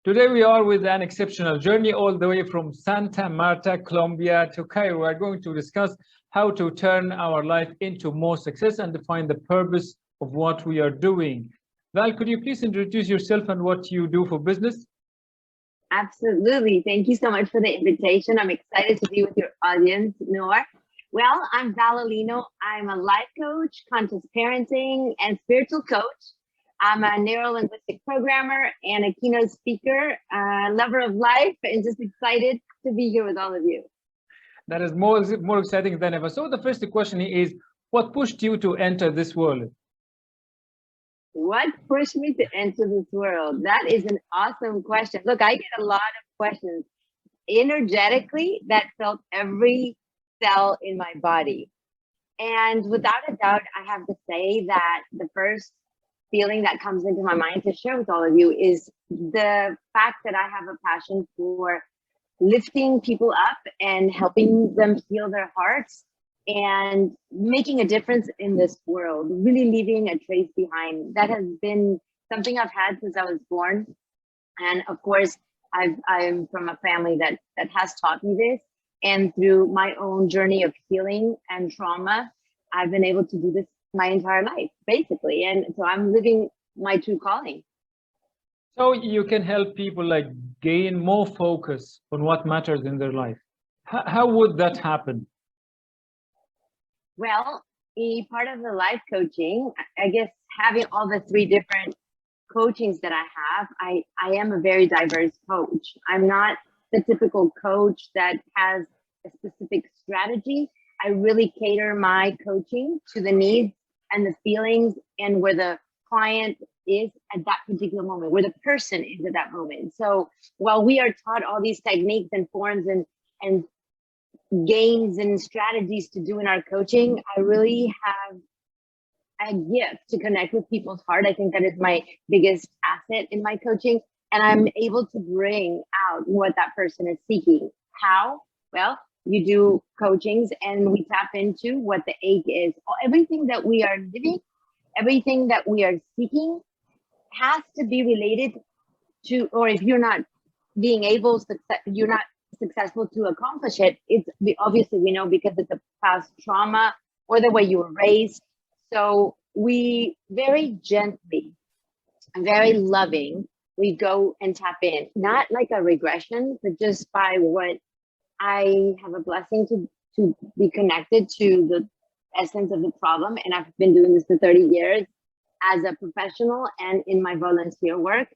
Today we are with an exceptional journey all the way from Santa Marta, Colombia to Cairo. We're going to discuss how to turn our life into more success and define the purpose of what we are doing. Val, could you please introduce yourself and what you do for business? Absolutely. Thank you so much for the invitation. I'm excited to be with your audience, Nour. Well, I'm Alino. I'm a life coach, conscious parenting, and spiritual coach. I'm a neuro-linguistic programmer and a keynote speaker, lover of life, and just excited to be here with all of you. That is more exciting than ever. So the first question is, what pushed you to enter this world? What pushed me to enter this world? That is an awesome question. Look, I get a lot of questions. Energetically, that felt every cell in my body. And without a doubt, I have to say that the first feeling that comes into my mind to share with all of you is the fact that I have a passion for lifting people up and helping them heal their hearts and making a difference in this world, really leaving a trace behind. That has been something I've had since I was born. And of course, I'm from a family that has taught me this. And through my own journey of healing and trauma, I've been able to do this my entire life, basically. And so I'm living my true calling. So you can help people like gain more focus on what matters in their life. How would that happen? Well, a part of the life coaching, I guess having all the three different coachings that I have, I am a very diverse coach. I'm not the typical coach that has a specific strategy. I really cater my coaching to the needs and the feelings and where the client is at that particular moment, where the person is at that moment. So while we are taught all these techniques and forms and games and strategies to do in our coaching, I really have a gift to connect with people's heart. I think that is my biggest asset in my coaching. And I'm able to bring out what that person is seeking. How? Well, you do coachings and we tap into what the ache is. Everything that we are living, everything that we are seeking has to be related to, or if you're not being able, you're not successful to accomplish it, it's obviously we know because it's a past trauma or the way you were raised. So we very gently and very loving, we go and tap in, not like a regression, but just by what I have a blessing to be connected to the essence of the problem. And I've been doing this for 30 years as a professional and in my volunteer work.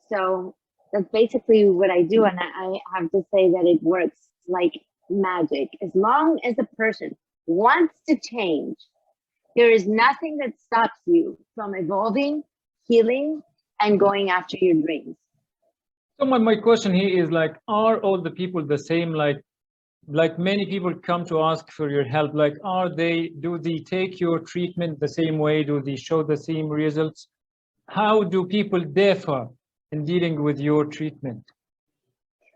So that's basically what I do. And I have to say that it works like magic. As long as the person wants to change, there is nothing that stops you from evolving, healing, and going after your dreams. So my question here is like, are all the people the same? Like many people come to ask for your help. Like, do they take your treatment the same way? Do they show the same results? How do people differ in dealing with your treatment?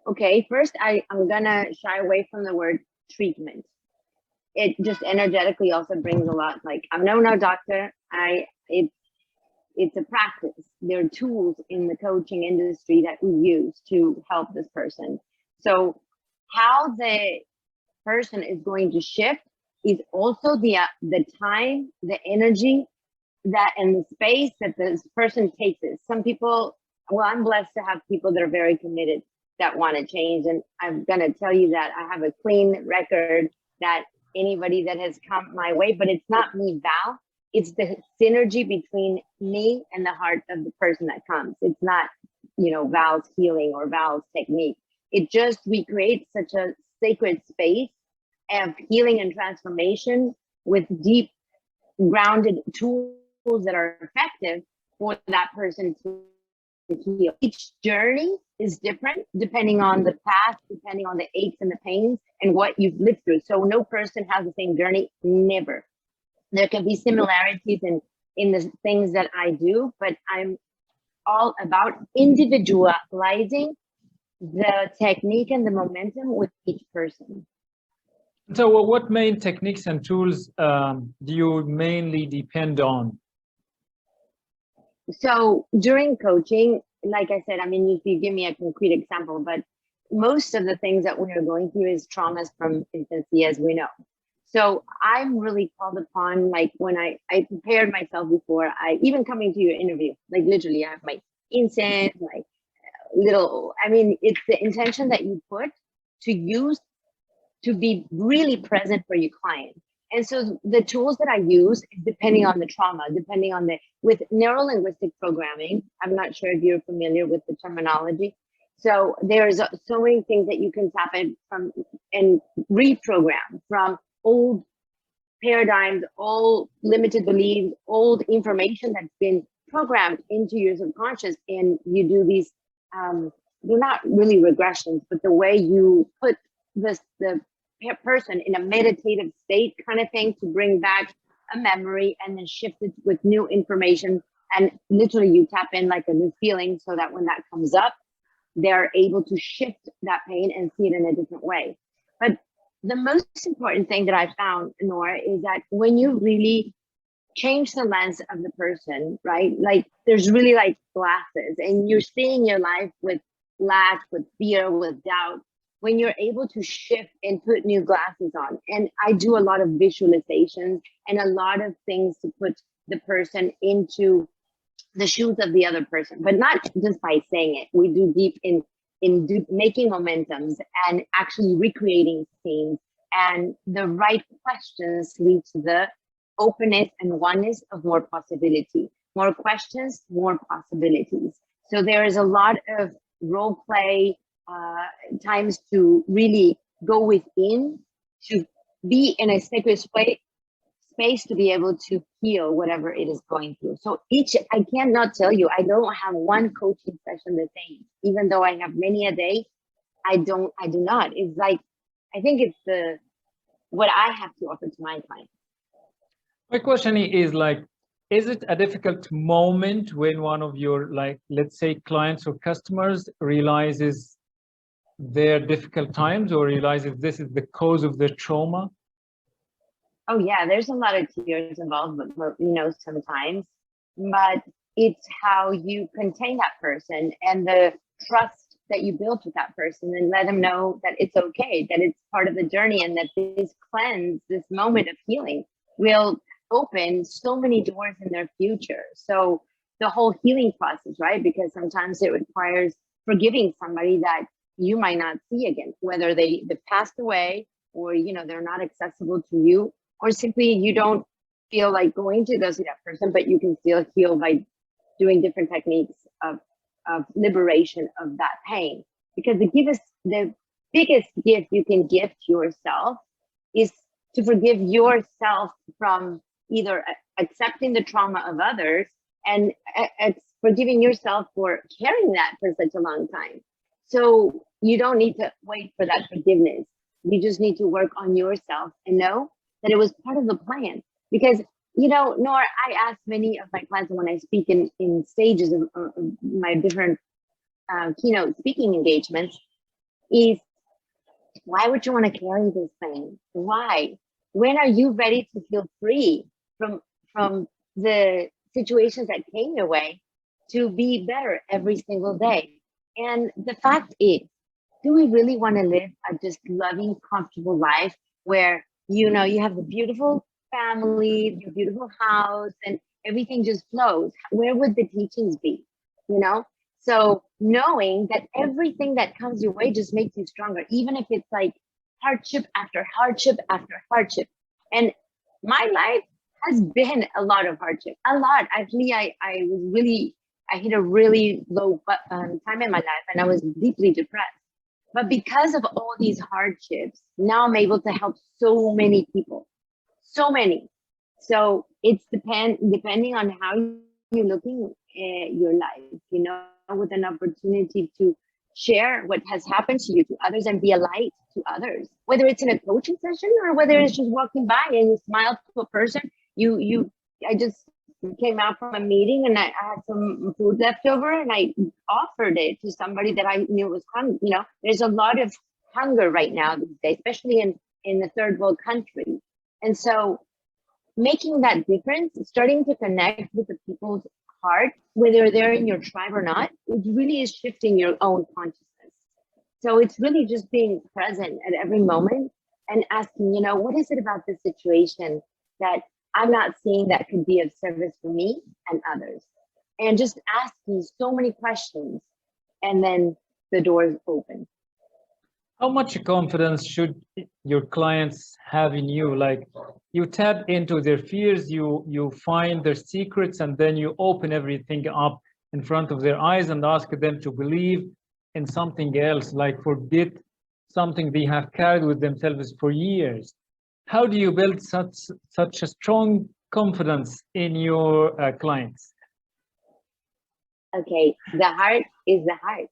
Okay, first I'm gonna shy away from the word treatment. It just energetically also brings a lot, like I'm no doctor. It's a practice. There are tools in the coaching industry that we use to help this person. So how the person is going to shift is also the time, the energy, that and the space that this person takes it. Some people, well, I'm blessed to have people that are very committed that want to change. And I'm going to tell you that I have a clean record that anybody that has come my way, but it's not me, Val. It's the synergy between me and the heart of the person that comes. It's not, Val's healing or Val's technique. It just, we create such a sacred space of healing and transformation with deep grounded tools that are effective for that person to heal. Each journey is different depending on the path, depending on the aches and the pains and what you've lived through. So no person has the same journey, never. There can be similarities in the things that I do, but I'm all about individualizing the technique and the momentum with each person. So what main techniques and tools do you mainly depend on? So during coaching, like I said, I mean, if you give me a concrete example, but most of the things that we are going through is traumas from infancy, as we know. So I'm really called upon, like when I prepared myself before I even coming to your interview, like literally I have my incense, my little, I mean, it's the intention that you put to use to be really present for your client. And so the tools that I use, depending on the trauma, depending on with neuro-linguistic programming, I'm not sure if you're familiar with the terminology. So there's so many things that you can tap in from and reprogram from old paradigms, old limited beliefs, old information that's been programmed into your subconscious. And you do these, they're not really regressions, but the way you put the person in a meditative state kind of thing to bring back a memory and then shift it with new information. And literally you tap in like a new feeling so that when that comes up, they're able to shift that pain and see it in a different way. But the most important thing that I found, Nour, is that when you really change the lens of the person, right? Like there's really like glasses and you're seeing your life with lack, with fear, with doubt. When you're able to shift and put new glasses on, and I do a lot of visualizations and a lot of things to put the person into the shoes of the other person, but not just by saying it. We do deep in making momentums and actually recreating scenes, and the right questions lead to the openness and oneness of more possibility. More questions, more possibilities. So there is a lot of role play times to really go within, to be in a sacred space to be able to heal whatever it is going through. So I cannot tell you, I don't have one coaching session the same. Even though I have many a day, I do not. It's like, I think it's what I have to offer to my clients. My question is like, is it a difficult moment when one of your, like, let's say clients or customers realizes their difficult times or realizes this is the cause of their trauma? Oh yeah, there's a lot of tears involved, but sometimes, but it's how you contain that person and the trust that you build with that person, and let them know that it's okay, that it's part of the journey, and that this cleanse, this moment of healing will open so many doors in their future. So the whole healing process, right? Because sometimes it requires forgiving somebody that you might not see again, whether they passed away or they're not accessible to you, or simply you don't feel like going to go see that person, but you can still heal by doing different techniques of liberation of that pain. Because the biggest gift you can gift yourself is to forgive yourself from either accepting the trauma of others and forgiving yourself for carrying that for such a long time. So you don't need to wait for that forgiveness. You just need to work on yourself and know that it was part of the plan. Because, Nour, I ask many of my clients when I speak in stages of my different keynote speaking engagements is, why would you want to carry this thing? Why? When are you ready to feel free from the situations that came your way to be better every single day? And the fact is, do we really want to live a just loving, comfortable life where, you have the beautiful family, your beautiful house, and everything just flows? Where would the teachings be? So knowing that everything that comes your way just makes you stronger, even if it's like hardship after hardship after hardship. And my life has been a lot of hardship, a lot. Actually, I hit a really low time in my life, and I was deeply depressed. But because of all these hardships, now I'm able to help so many people, so many. So it's depending on how you're looking at your life, with an opportunity to share what has happened to you to others and be a light to others, whether it's in a coaching session or whether it's just walking by and you smile to a person. I just came out from a meeting and I had some food left over and I offered it to somebody that I knew was hungry. There's a lot of hunger right now these days, especially in the third world country. And so making that difference, starting to connect with the people's heart, whether they're in your tribe or not, it really is shifting your own consciousness. So it's really just being present at every moment and asking, what is it about this situation that I'm not seeing that could be of service for me and others? And just asking so many questions, and then the doors open. How much confidence should your clients have in you? Like, you tap into their fears, you find their secrets, and then you open everything up in front of their eyes and ask them to believe in something else, like forget something they have carried with themselves for years. How do you build such a strong confidence in your clients? Okay, the heart is the heart.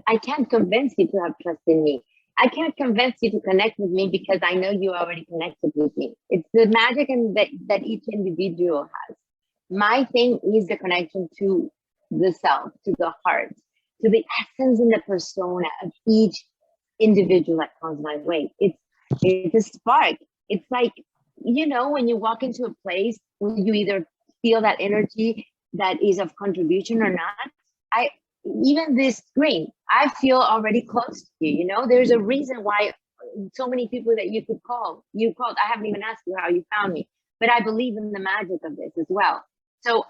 I can't convince you to have trust in me. I can't convince you to connect with me because I know you already connected with me. It's the magic that each individual has. My thing is the connection to the self, to the heart, to the essence and the persona of each individual that comes my way. It's a spark. It's like, when you walk into a place, you either feel that energy that is of contribution or not. Even this screen, I feel already close to you. There's a reason why so many people that you called. I haven't even asked you how you found me, but I believe in the magic of this as well. So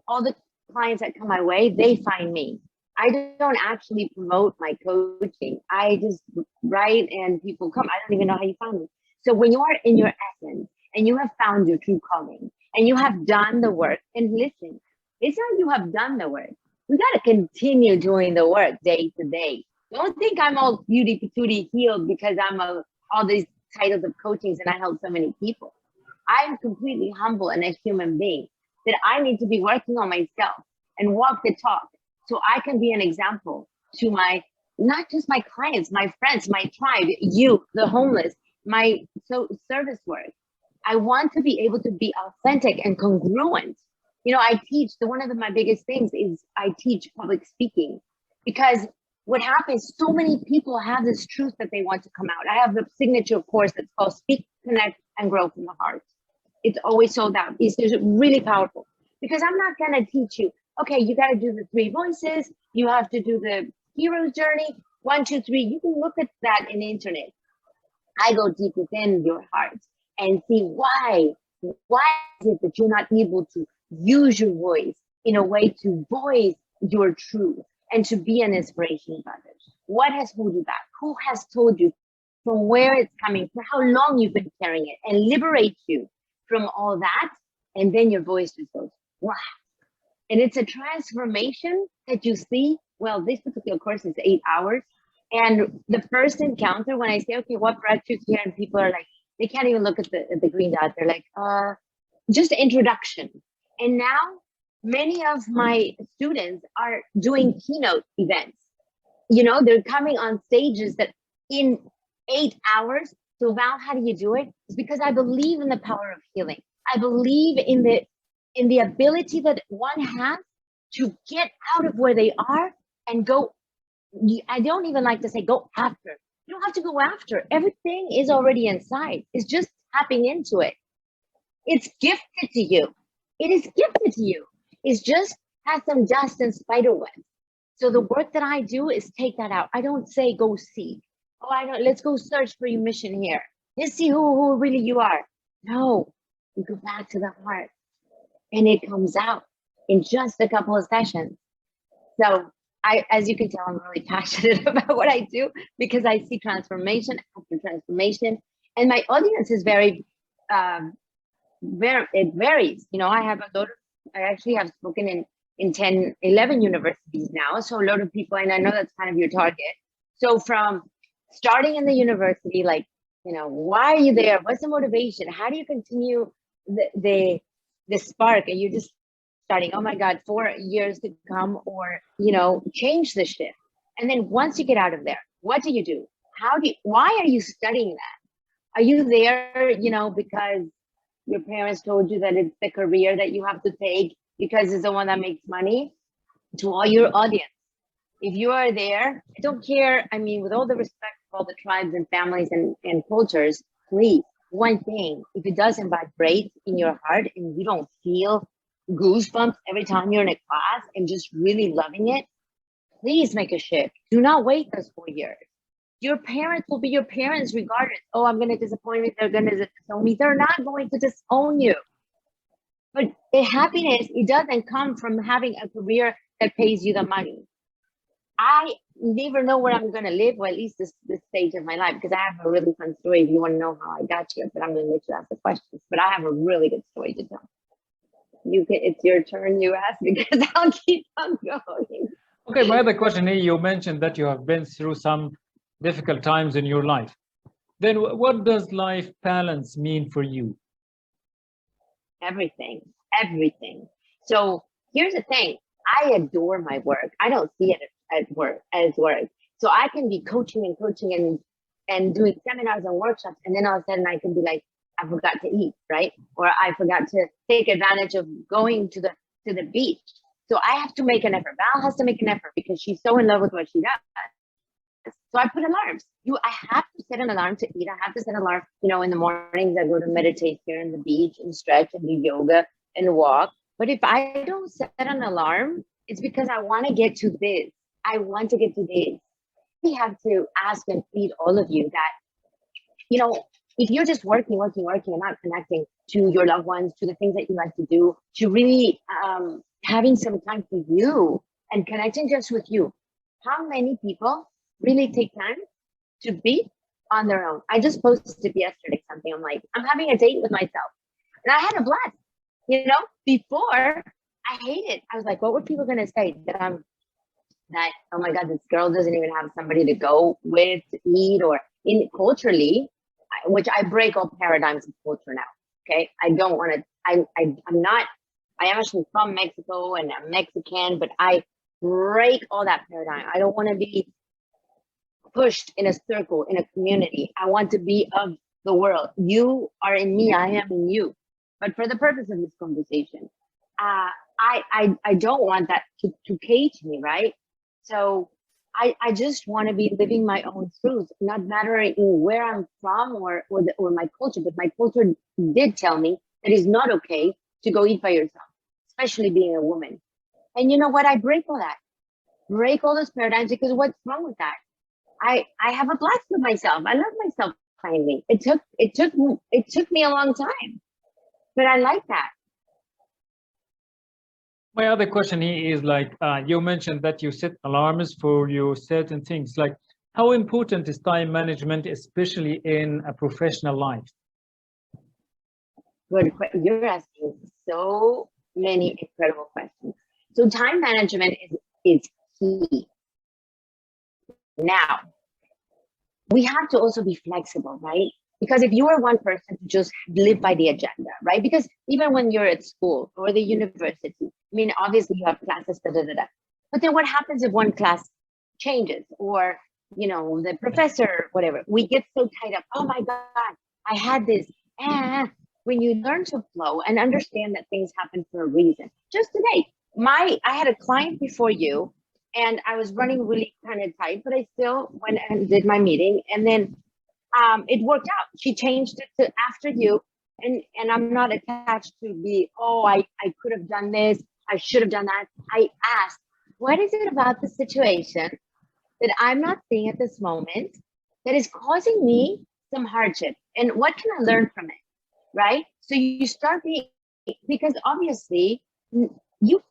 all the clients that come my way, they find me. I don't actually promote my coaching. I just write and people come. I don't even know how you found me. So when you are in your essence and you have found your true calling and you have done the work, and listen, it's not you have done the work. We got to continue doing the work day to day. Don't think I'm all beauty patootie healed because I'm all these titles of coachings and I help so many people. I'm completely humble and a human being that I need to be working on myself and walk the talk so I can be an example to not just my clients, my friends, my tribe, you, the homeless, my service work. I want to be able to be authentic and congruent. I teach, one of my biggest things is I teach public speaking, because what happens, so many people have this truth that they want to come out. I have a signature course that's called Speak, Connect, and Grow from the Heart. It's always sold out. It's just really powerful, because I'm not going to teach you, okay, you got to do the 3 voices. You have to do the hero's journey, 1, 2, 3. You can look at that in the internet. I go deep within your heart and see why is it that you're not able to use your voice in a way to voice your truth and to be an inspiration to others. What has held you back? Who has told you from where it's coming, for how long you've been carrying it, and liberate you from all that? And then your voice just goes, wow. And it's a transformation that you see. Well, this particular course is 8 hours. And the first encounter, when I say, okay, what brought you here? And people are like, they can't even look at the green dot. They're like, just an introduction. And now many of my students are doing keynote events. They're coming on stages that in 8 hours. So Val, how do you do it? It's because I believe in the power of healing. I believe in the ability that one has to get out of where they are and go. I don't even like to say go after. You don't have to go after. Everything is already inside. It's just tapping into it. It's gifted to you. It is gifted to you. It's just has some dust and spider webs. So the work that I do is take that out. I don't say go seek. Oh, I know. Let's go search for your mission here. Let's see who really you are. No, you go back to the heart, and it comes out in just a couple of sessions. So as you can tell, I'm really passionate about what I do, because I see transformation after transformation, and my audience is very, it varies. I actually have spoken in 10, 11 universities now. So a lot of people, and I know that's kind of your target. So from starting in the university, like, why are you there? What's the motivation? How do you continue the spark? And you just starting, oh my God, 4 years to come, or, change the shift. And then once you get out of there, what do you do? Why are you studying that? Are you there, because your parents told you that it's the career that you have to take because it's the one that makes money? To all your audience, if you are there, I don't care. I mean, with all the respect for all the tribes and families and cultures, please, one thing, if it doesn't vibrate in your heart and you don't feel goosebumps every time you're in a class and just really loving it, please make a shift. Do not wait those 4 years. Your parents will be your parents regardless. Oh, I'm going to disappoint me. They're going to disown me. They're not going to disown you. But the happiness, it doesn't come from having a career that pays you the money. I never know where I'm going to live, or at least this stage of my life, because I have a really fun story if you want to know how I got here, but I'm going to let you ask the questions. But I have a really good story to tell. It's your turn, you ask, because I'll keep on going. Okay, my other question here, you mentioned that you have been through some difficult times in your life. Then what does life balance mean for you? Everything. So here's the thing. I adore my work. I don't see it as work. So I can be coaching and doing seminars and workshops, and then all of a sudden I can be like, I forgot to eat, right? Or I forgot to take advantage of going to the beach. So I have to make an effort. Val has to make an effort because she's so in love with what she does. So I put alarms. I have to set an alarm to eat. I have to set an alarm, in the mornings I go to meditate here on the beach and stretch and do yoga and walk. But if I don't set an alarm, it's because I want to get to this. I want to get to this. We have to ask and feed all of you that, if you're just working and not connecting to your loved ones, to the things that you like to do, to really having some time for you and connecting just with you. How many people really take time to be on their own? I just posted yesterday something. I'm like, I'm having a date with myself. And I had a blast. Before I hated, I was like, what were people going to say? That, oh my God, this girl doesn't even have somebody to go with, to eat, or culturally, which I break all paradigms of culture now. Okay. I don't want to, I am actually from Mexico and I'm Mexican, but I break all that paradigm. I don't want to be pushed in a circle, in a community. I want to be of the world. You are in me, I am in you. But for the purpose of this conversation, I don't want that to cage me, right? So I just want to be living my own truth, not mattering where I'm from or my culture. But my culture did tell me that it's not okay to go eat by yourself, especially being a woman. And you know what? I break all that, break all those paradigms, because what's wrong with that? I have a blast with myself. I love myself finally. It took me a long time, but I like that. My other question here is like, you mentioned that you set alarms for your certain things. Like, how important is time management, especially in a professional life? Good. You're asking so many incredible questions. So time management is key. Now, we have to also be flexible, right? Because if you are one person to just live by the agenda, right? Because even when you're at school or the university, obviously you have classes, but then what happens if one class changes, or, the professor, whatever, we get so tied up. Oh my God, I had this. When you learn to flow and understand that things happen for a reason. Just today, I had a client before you, and I was running really kind of tight, but I still went and did my meeting, and then it worked out. She changed it to after you, and I'm not attached to I could have done this, I should have done that. I asked, what is it about the situation that I'm not seeing at this moment that is causing me some hardship, and what can I learn from it, right? So you start because obviously we're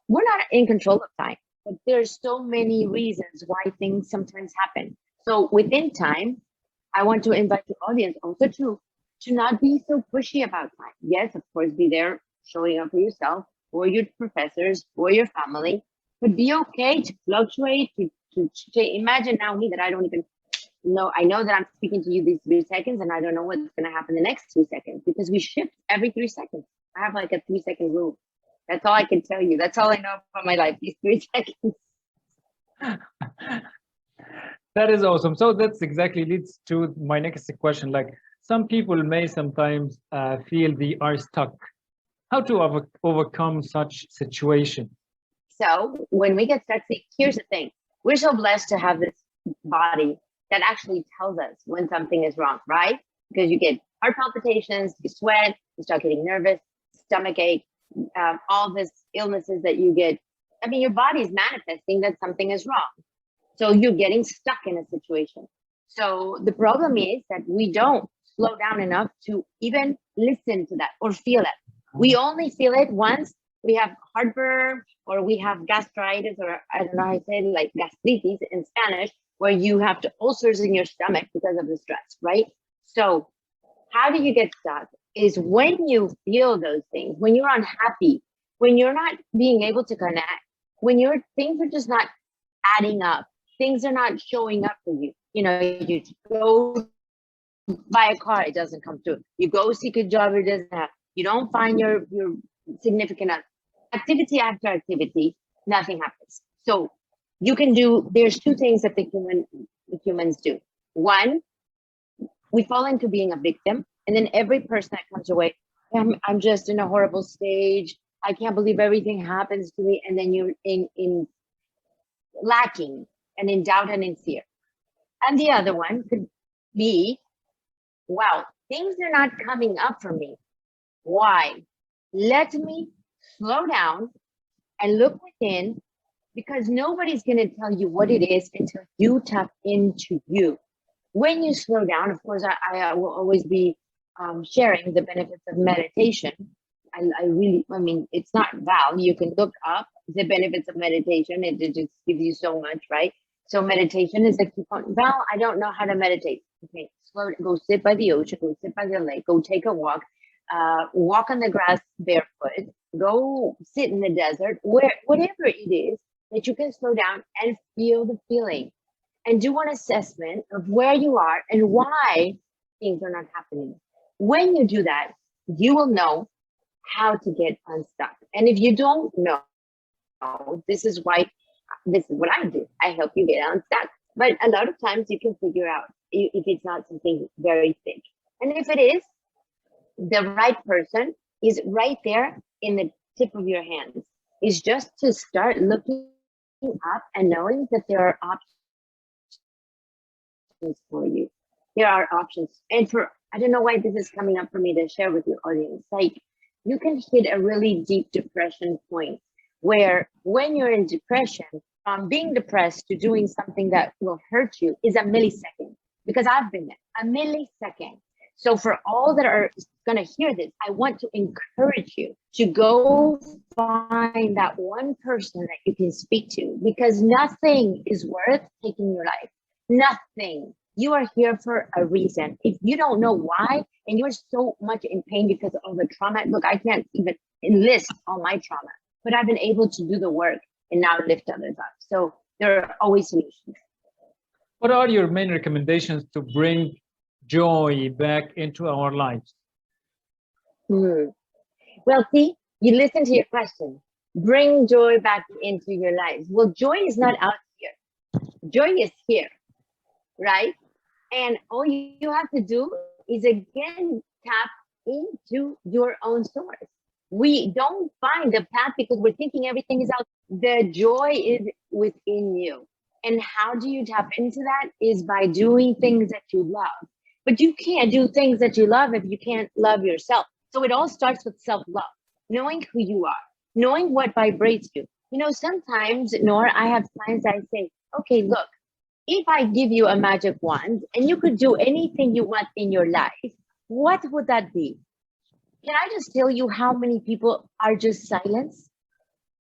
not in control of time, but there's so many reasons why things sometimes happen. So within time, I want to invite the audience also to not be so pushy about time. Yes, of course, be there showing up for yourself or your professors or your family, but be okay to fluctuate, to imagine now me that I don't even know. I know that I'm speaking to you these 3 seconds and I don't know what's going to happen the next 2 seconds, because we shift every 3 seconds. I have like a 3-second rule. That's all I can tell you. That's all I know about my life, these 3 seconds. That is awesome. So that's exactly leads to my next question. Like, some people may sometimes feel they are stuck. How to overcome such situation? So when we get stuck, here's the thing. We're so blessed to have this body that actually tells us when something is wrong, right? Because you get heart palpitations, you sweat, you start getting nervous, stomach ache, all this illnesses that you get. I mean, your body's manifesting that something is wrong. So you're getting stuck in a situation. So the problem is that we don't slow down enough to even listen to that or feel it. We only feel it once we have heartburn or we have gastritis, or I don't know how to say it, like gastritis in Spanish, where you have the ulcers in your stomach because of the stress, right? So how do you get stuck is when you feel those things, when you're unhappy, when you're not being able to connect, when your things are just not adding up, things are not showing up for you. You know, you go buy a car, it doesn't come through. You go seek a job, it doesn't have. You don't find your significant other. Activity after activity, nothing happens. So you can do, there's two things that the humans do. One, we fall into being a victim, and then every person that comes away, I'm just in a horrible stage. I can't believe everything happens to me. And then you're in lacking and in doubt and in fear. And the other one could be, wow, things are not coming up for me. Why? Let me slow down and look within, because nobody's going to tell you what it is until you tap into you. When you slow down, of course, I will always be sharing the benefits of meditation. I mean, it's not Val. You can look up the benefits of meditation. It just gives you so much, right? So meditation is the key point. Val, I don't know how to meditate. Okay, slow, go sit by the ocean, go sit by the lake, go take a walk, walk on the grass barefoot, go sit in the desert, whatever it is that you can slow down and feel the feeling and do an assessment of where you are and why things are not happening. When you do that, you will know how to get unstuck. And if you don't know, this is what I do. I help you get unstuck. But a lot of times you can figure out if it's not something very thick. And if it is, the right person is right there in the tip of your hands. It's just to start looking up and knowing that there are options for you. There are options. And I don't know why this is coming up for me to share with your audience. Like, you can hit a really deep depression point where when you're in depression, from being depressed to doing something that will hurt you is a millisecond, because I've been there, a millisecond. So for all that are going to hear this, I want to encourage you to go find that one person that you can speak to, because nothing is worth taking your life. Nothing. You are here for a reason. If you don't know why, and you're so much in pain because of the trauma, look, I can't even enlist all my trauma, but I've been able to do the work and now lift others up. So there are always solutions. What are your main recommendations to bring joy back into our lives? Well, see, you listen to your question. Bring joy back into your lives. Well, joy is not out here. Joy is here, right? And all you have to do is again tap into your own source. We don't find the path because we're thinking everything is out. The joy is within you. And how do you tap into that? Is by doing things that you love. But you can't do things that you love if you can't love yourself. So it all starts with self-love, knowing who you are, knowing what vibrates you. You know, sometimes, Nour, I have clients that I say, okay, look, if I give you a magic wand and you could do anything you want in your life, what would that be? Can I just tell you how many people are just silenced?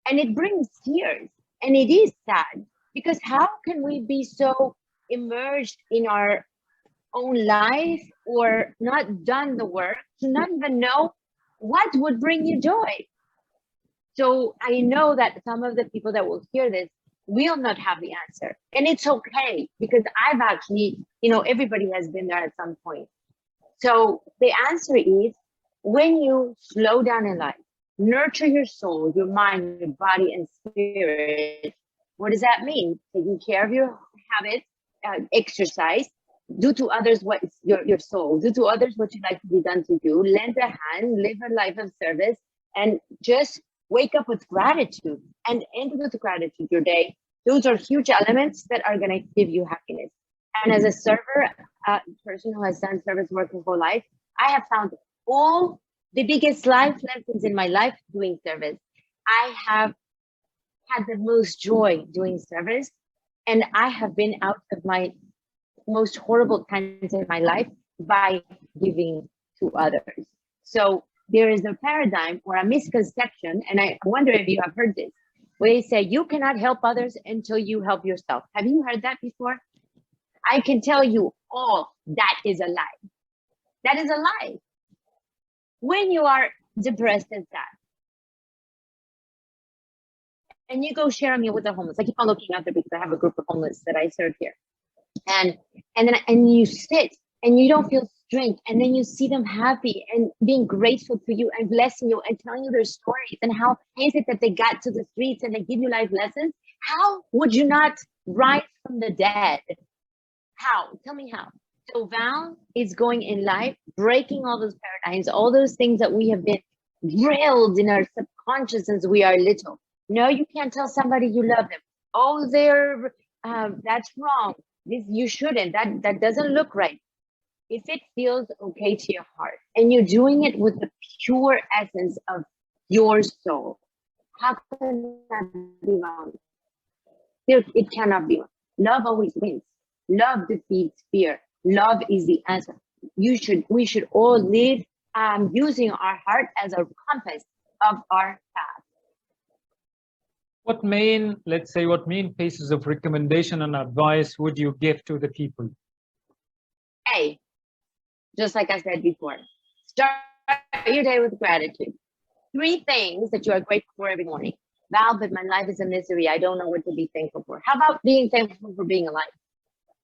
And it brings tears, and it is sad, because how can we be so immersed in our own life or not done the work to not even know what would bring you joy? So I know that some of the people that will hear this will not have the answer, and it's okay, because I've actually, you know, everybody has been there at some point. So the answer is, when you slow down in life, nurture your soul, your mind, your body, and spirit. What does that mean? Taking care of your habits, exercise, do to others what is your soul, do to others what you like to be done to you, lend a hand, live a life of service, and just wake up with gratitude and end with gratitude your day. Those are huge elements that are going to give you happiness. And as a server, person who has done service work his whole life, I have found all the biggest life lessons in my life doing service. I have had the most joy doing service, and I have been out of my most horrible times in my life by giving to others. So there is a paradigm or a misconception, and I wonder if you have heard this, where they say you cannot help others until you help yourself. Have you heard that before? I can tell you all that is a lie. That is a lie. When you are depressed and sad, and you go share a meal with the homeless, I keep on looking out there because I have a group of homeless that I serve here. And you sit and you don't feel strength, and then you see them happy and being grateful to you and blessing you and telling you their stories and how is it that they got to the streets and they give you life lessons. How would you not rise from the dead? How? Tell me how. So Val is going in life, breaking all those paradigms, all those things that we have been drilled in our subconscious since we are little. No, you can't tell somebody you love them. Oh, that's wrong. This you shouldn't. That doesn't look right. If it feels okay to your heart and you're doing it with the pure essence of your soul, how can that be wrong? It cannot be wrong. Love always wins. Love defeats fear. Love is the answer. We should all live using our heart as a compass of our path. What main pieces of recommendation and advice would you give to the people? A, just like I said before, start your day with gratitude. 3 things that you are grateful for every morning. Val, but my life is a misery. I don't know what to be thankful for. How about being thankful for being alive?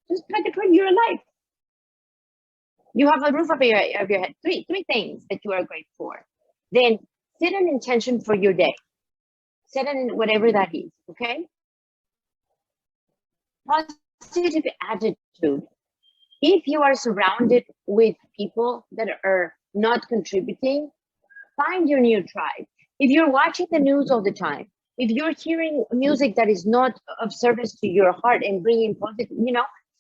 Just try to put you're alive. You have a roof over your head. 3 things that you are grateful for. Then set an intention for your day. Set in whatever that is, okay? Positive attitude. If you are surrounded with people that are not contributing, find your new tribe. If you're watching the news all the time, if you're hearing music that is not of service to your heart and bringing positive,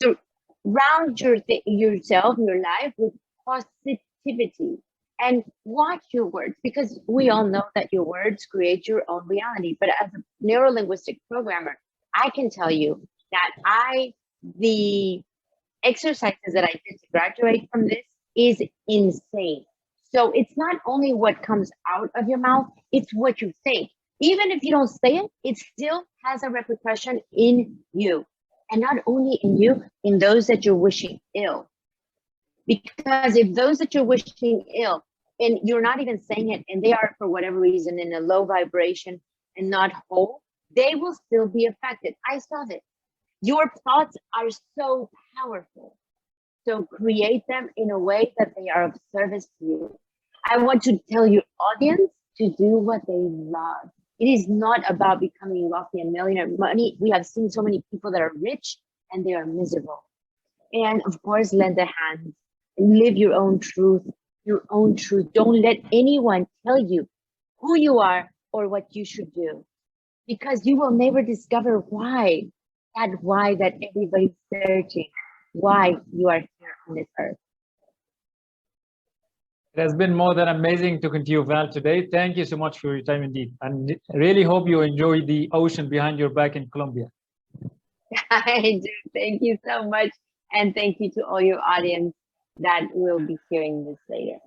surround yourself, your life with positivity. And watch your words, because we all know that your words create your own reality. But as a neuro-linguistic programmer, I can tell you that the exercises that I did to graduate from this is insane. So it's not only what comes out of your mouth, it's what you think. Even if you don't say it, it still has a repercussion in you. And not only in you, in those that you're wishing ill. Because if those that you're wishing ill, and you're not even saying it, and they are for whatever reason in a low vibration and not whole, they will still be affected. I saw this. Your thoughts are so powerful. So create them in a way that they are of service to you. I want to tell your audience to do what they love. It is not about becoming wealthy and millionaire. Money, we have seen so many people that are rich and they are miserable. And of course, lend a hand. Live your own truth. Your own truth. Don't let anyone tell you who you are or what you should do, because you will never discover why that everybody's searching, why you are here on this earth. It has been more than amazing talking to you, Val, today. Thank you so much for your time indeed. And really hope you enjoy the ocean behind your back in Colombia. I do. Thank you so much. And thank you to all your audience that will be hearing this later.